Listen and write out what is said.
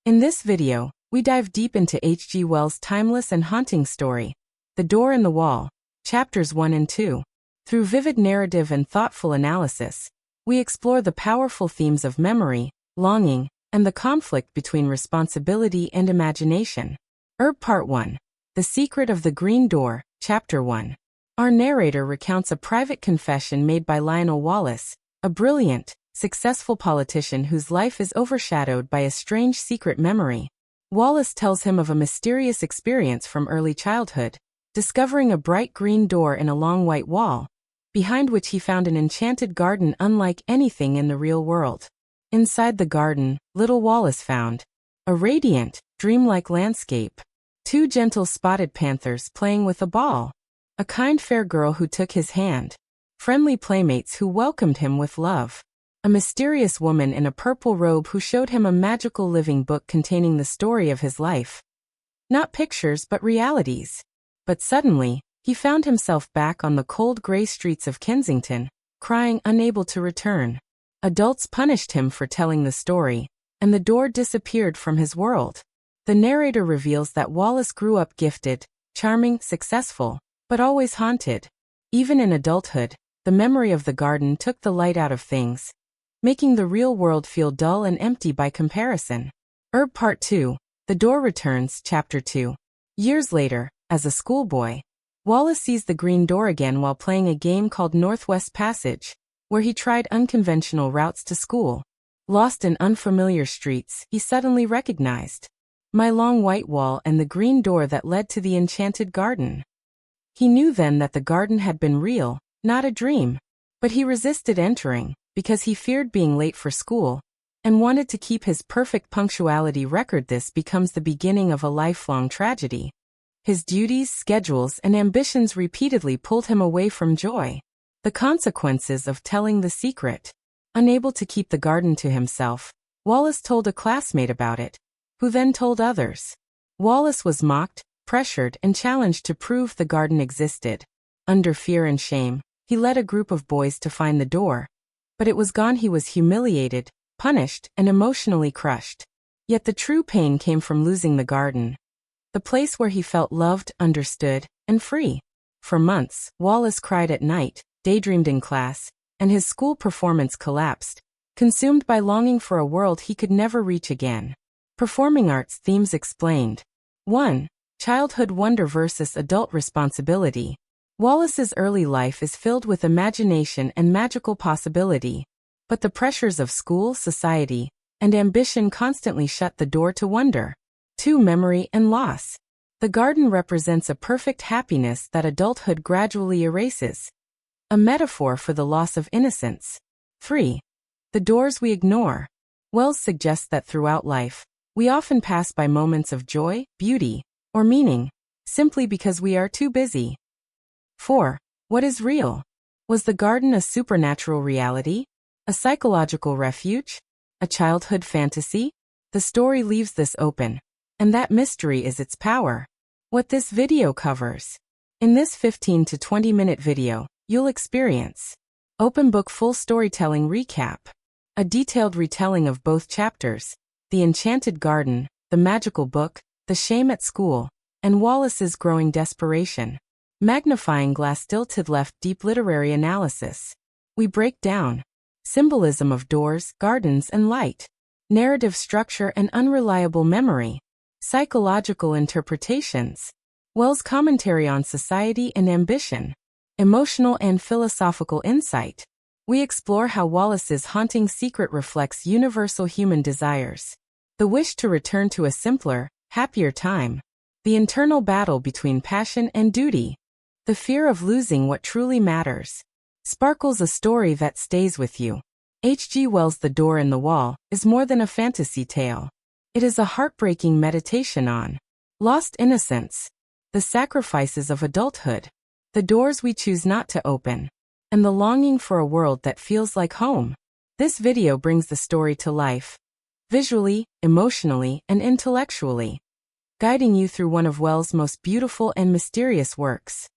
In this video, we dive deep into H.G. Wells' timeless and haunting story, The Door in the Wall, Chapters 1 and 2. Through vivid narrative and thoughtful analysis, we explore the powerful themes of memory, longing, and the conflict between responsibility and imagination. Part 1. The Secret of the Green Door, Chapter 1. Our narrator recounts a private confession made by Lionel Wallace, a brilliant, successful politician whose life is overshadowed by a strange secret memory. Wallace tells him of a mysterious experience from early childhood, discovering a bright green door in a long white wall, behind which he found an enchanted garden unlike anything in the real world. Inside the garden, little Wallace found a radiant, dreamlike landscape, two gentle spotted panthers playing with a ball, a kind fair girl who took his hand, friendly playmates who welcomed him with love, a mysterious woman in a purple robe who showed him a magical living book containing the story of his life. Not pictures but realities. But suddenly, he found himself back on the cold gray streets of Kensington, crying unable to return. Adults punished him for telling the story, and the door disappeared from his world. The narrator reveals that Wallace grew up gifted, charming, successful, but always haunted. Even in adulthood, the memory of the garden took the light out of things, making the real world feel dull and empty by comparison. Part 2. The Door Returns, Chapter 2. Years later, as a schoolboy, Wallace sees the green door again while playing a game called Northwest Passage, where he tried unconventional routes to school. Lost in unfamiliar streets, he suddenly recognized my long white wall and the green door that led to the enchanted garden. He knew then that the garden had been real, not a dream, but he resisted entering, because he feared being late for school, and wanted to keep his perfect punctuality record. This becomes the beginning of a lifelong tragedy. His duties, schedules, and ambitions repeatedly pulled him away from joy. The consequences of telling the secret. Unable to keep the garden to himself, Wallace told a classmate about it, who then told others. Wallace was mocked, pressured, and challenged to prove the garden existed. Under fear and shame, he led a group of boys to find the door. But it was gone. He was humiliated, punished, and emotionally crushed. Yet the true pain came from losing the garden, the place where he felt loved, understood, and free. For months, Wallace cried at night, daydreamed in class, and his school performance collapsed, consumed by longing for a world he could never reach again. Performing arts themes explained. 1. Childhood wonder versus adult responsibility. Wallace's early life is filled with imagination and magical possibility, but the pressures of school, society, and ambition constantly shut the door to wonder. 2. Memory and loss. The garden represents a perfect happiness that adulthood gradually erases, a metaphor for the loss of innocence. 3. The doors we ignore. Wells suggests that throughout life, we often pass by moments of joy, beauty, or meaning, simply because we are too busy. 4. What is real? Was the garden a supernatural reality? A psychological refuge? A childhood fantasy? The story leaves this open, and that mystery is its power. What this video covers. In this 15 to 20 minute video, you'll experience open book full storytelling recap, a detailed retelling of both chapters, the enchanted garden, the magical book, the shame at school, and Wallace's growing desperation. Magnifying glass tilted left deep literary analysis. We break down symbolism of doors, gardens, and light, narrative structure and unreliable memory, psychological interpretations, Wells' commentary on society and ambition, emotional and philosophical insight. We explore how Wallace's haunting secret reflects universal human desires, the wish to return to a simpler, happier time, the internal battle between passion and duty, the fear of losing what truly matters. Sparkles a story that stays with you. H.G. Wells' The Door in the Wall is more than a fantasy tale. It is a heartbreaking meditation on lost innocence, the sacrifices of adulthood, the doors we choose not to open, and the longing for a world that feels like home. This video brings the story to life, visually, emotionally, and intellectually, guiding you through one of Wells' most beautiful and mysterious works.